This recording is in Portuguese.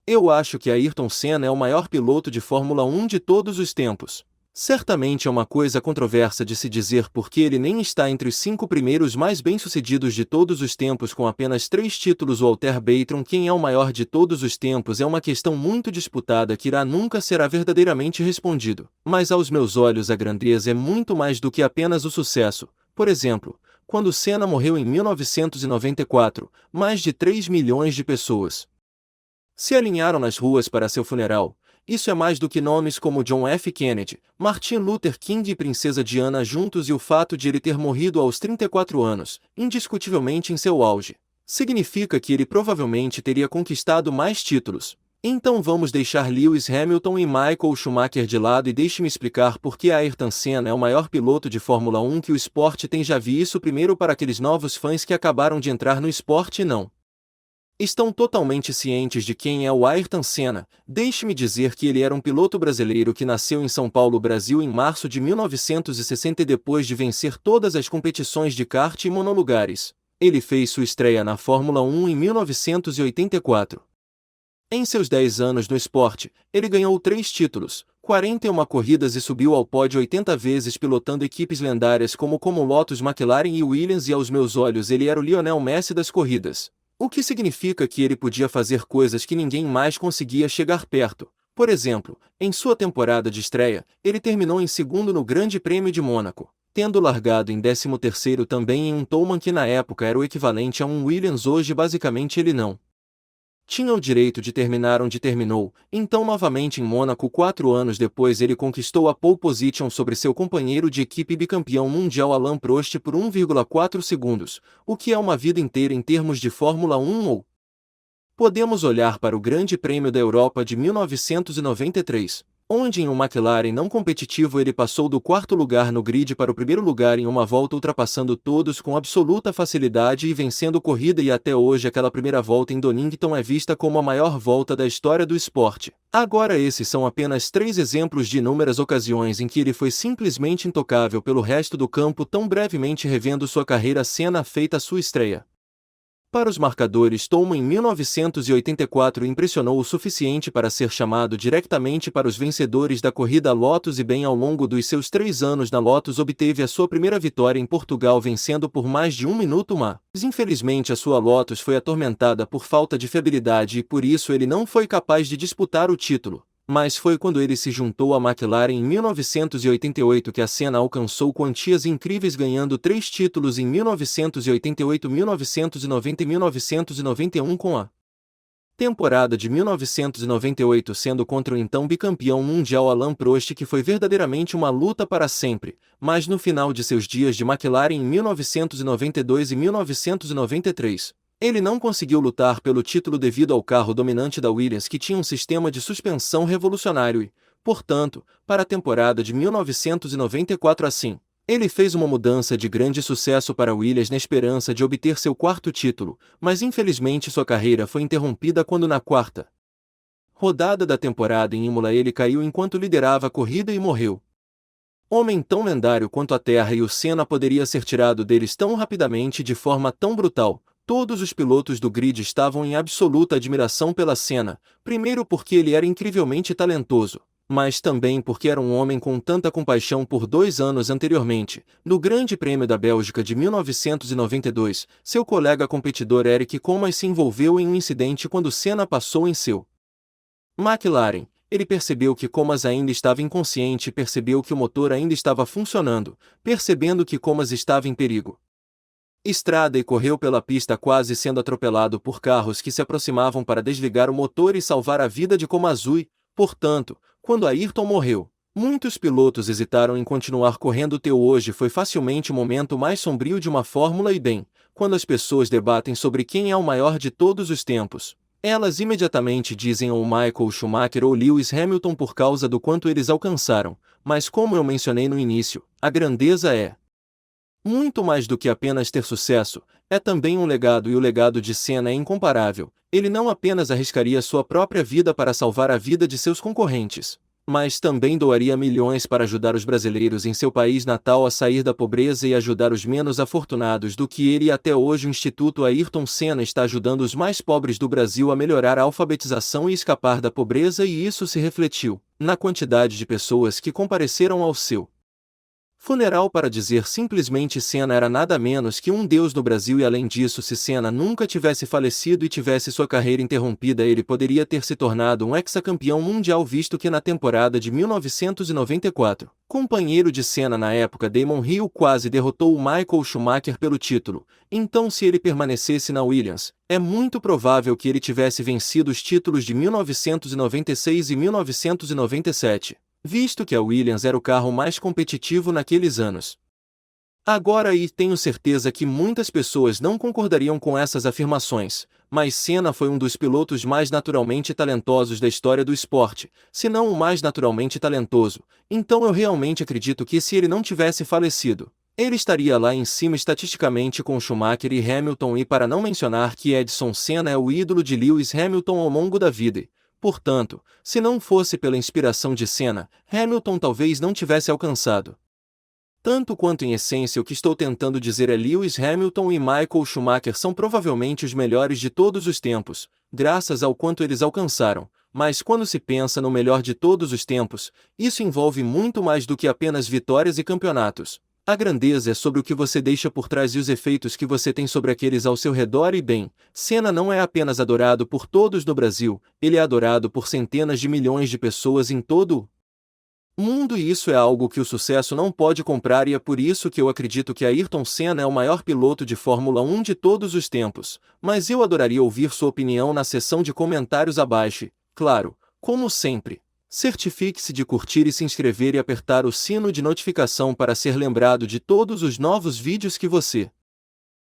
Eu acho que Ayrton Senna é o maior piloto de Fórmula 1 de todos os tempos. Certamente é uma coisa controversa de se dizer porque ele nem está entre os 5 primeiros mais bem-sucedidos de todos os tempos com apenas 3 títulos. Walter Bayton, quem é o maior de todos os tempos, é uma questão muito disputada que nunca será verdadeiramente respondido. Mas aos meus olhos a grandeza é muito mais do que apenas o sucesso. Por exemplo, quando Senna morreu em 1994, mais de 3 milhões de pessoas se alinharam nas ruas para seu funeral. Isso é mais do que nomes como John F. Kennedy, Martin Luther King e Princesa Diana juntos, e o fato de ele ter morrido aos 34 anos, indiscutivelmente em seu auge, significa que ele provavelmente teria conquistado mais títulos. Então vamos deixar Lewis Hamilton e Michael Schumacher de lado e deixe-me explicar por que Ayrton Senna é o maior piloto de Fórmula 1 que o esporte tem. Já vi isso primeiro para aqueles novos fãs que acabaram de entrar no esporte e não estão totalmente cientes de quem é o Ayrton Senna. Deixe-me dizer que ele era um piloto brasileiro que nasceu em São Paulo, Brasil, em março de 1960 e depois de vencer todas as competições de kart e monolugares, ele fez sua estreia na Fórmula 1 em 1984. Em seus 10 anos no esporte, ele ganhou 3 títulos, 41 corridas e subiu ao pódio 80 vezes pilotando equipes lendárias como Lotus, McLaren e Williams, e aos meus olhos ele era o Lionel Messi das corridas. O que significa que ele podia fazer coisas que ninguém mais conseguia chegar perto. Por exemplo, em sua temporada de estreia, ele terminou em segundo no Grande Prêmio de Mônaco, tendo largado em 13º também em um Toleman que na época era o equivalente a um Williams hoje. Basicamente ele não tinha o direito de terminar onde terminou. Então novamente em Mônaco 4 anos depois ele conquistou a pole position sobre seu companheiro de equipe bicampeão mundial Alain Prost por 1,4 segundos, o que é uma vida inteira em termos de Fórmula 1. Ou podemos olhar para o Grande Prêmio da Europa de 1993, onde em um McLaren não competitivo ele passou do 4º lugar no grid para o 1º lugar em uma volta, ultrapassando todos com absoluta facilidade e vencendo corrida, e até hoje aquela primeira volta em Donington é vista como a maior volta da história do esporte. Agora esses são apenas 3 exemplos de inúmeras ocasiões em que ele foi simplesmente intocável pelo resto do campo. Tão brevemente revendo sua carreira, Senna feita sua estreia para os marcadores Toleman em 1984 impressionou o suficiente para ser chamado diretamente para os vencedores da corrida Lotus, e bem ao longo dos seus 3 anos na Lotus obteve a sua primeira vitória em Portugal vencendo por mais de 1 minuto. Mas infelizmente a sua Lotus foi atormentada por falta de fiabilidade e por isso ele não foi capaz de disputar o título. Mas foi quando ele se juntou à McLaren em 1988 que a Senna alcançou quantias incríveis, ganhando 3 títulos em 1988, 1990 e 1991, com a temporada de 1998 sendo contra o então bicampeão mundial Alain Prost, que foi verdadeiramente uma luta para sempre. Mas no final de seus dias de McLaren em 1992 e 1993, ele não conseguiu lutar pelo título devido ao carro dominante da Williams, que tinha um sistema de suspensão revolucionário e, portanto, para a temporada de 1994 assim, ele fez uma mudança de grande sucesso para a Williams na esperança de obter seu 4º título, mas infelizmente sua carreira foi interrompida quando na 4ª rodada da temporada em Imola ele caiu enquanto liderava a corrida e morreu. Homem tão lendário quanto a Terra, e o Senna poderia ser tirado deles tão rapidamente de forma tão brutal. Todos os pilotos do grid estavam em absoluta admiração pela Senna, primeiro porque ele era incrivelmente talentoso, mas também porque era um homem com tanta compaixão. Por 2 anos anteriormente, no Grande Prêmio da Bélgica de 1992, seu colega competidor Eric Comas se envolveu em um incidente quando Senna passou em seu McLaren. Ele percebeu que Comas ainda estava inconsciente e percebeu que o motor ainda estava funcionando. Percebendo que Comas estava em perigo estrada e correu pela pista quase sendo atropelado por carros que se aproximavam para desligar o motor e salvar a vida de Comas. Portanto, quando Ayrton morreu, muitos pilotos hesitaram em continuar correndo. Hoje foi facilmente o momento mais sombrio de uma Fórmula, e bem, quando as pessoas debatem sobre quem é o maior de todos os tempos, elas imediatamente dizem ou Michael Schumacher ou Lewis Hamilton por causa do quanto eles alcançaram, mas como eu mencionei no início, a grandeza é muito mais do que apenas ter sucesso, é também um legado, e o legado de Senna é incomparável. Ele não apenas arriscaria sua própria vida para salvar a vida de seus concorrentes, mas também doaria milhões para ajudar os brasileiros em seu país natal a sair da pobreza e ajudar os menos afortunados do que ele, e até hoje o Instituto Ayrton Senna está ajudando os mais pobres do Brasil a melhorar a alfabetização e escapar da pobreza, e isso se refletiu na quantidade de pessoas que compareceram ao seu funeral para dizer simplesmente Senna era nada menos que um deus no Brasil. E além disso, se Senna nunca tivesse falecido e tivesse sua carreira interrompida, ele poderia ter se tornado um hexacampeão mundial, visto que na temporada de 1994, companheiro de Senna na época Damon Hill quase derrotou o Michael Schumacher pelo título. Então, se ele permanecesse na Williams, é muito provável que ele tivesse vencido os títulos de 1996 e 1997. Visto que a Williams era o carro mais competitivo naqueles anos. Agora, e tenho certeza que muitas pessoas não concordariam com essas afirmações, mas Senna foi um dos pilotos mais naturalmente talentosos da história do esporte, se não o mais naturalmente talentoso. Então eu realmente acredito que se ele não tivesse falecido, ele estaria lá em cima estatisticamente com Schumacher e Hamilton, e para não mencionar que Edson Senna é o ídolo de Lewis Hamilton ao longo da vida. Portanto, se não fosse pela inspiração de Senna, Hamilton talvez não tivesse alcançado. Tanto quanto em essência o que estou tentando dizer é Lewis Hamilton e Michael Schumacher são provavelmente os melhores de todos os tempos, graças ao quanto eles alcançaram, mas quando se pensa no melhor de todos os tempos, isso envolve muito mais do que apenas vitórias e campeonatos. A grandeza é sobre o que você deixa por trás e os efeitos que você tem sobre aqueles ao seu redor. E bem, Senna não é apenas adorado por todos no Brasil, ele é adorado por centenas de milhões de pessoas em todo o mundo, e isso é algo que o sucesso não pode comprar, e é por isso que eu acredito que Ayrton Senna é o maior piloto de Fórmula 1 de todos os tempos. Mas eu adoraria ouvir sua opinião na seção de comentários abaixo. Claro, como sempre, certifique-se de curtir e se inscrever e apertar o sino de notificação para ser lembrado de todos os novos vídeos que você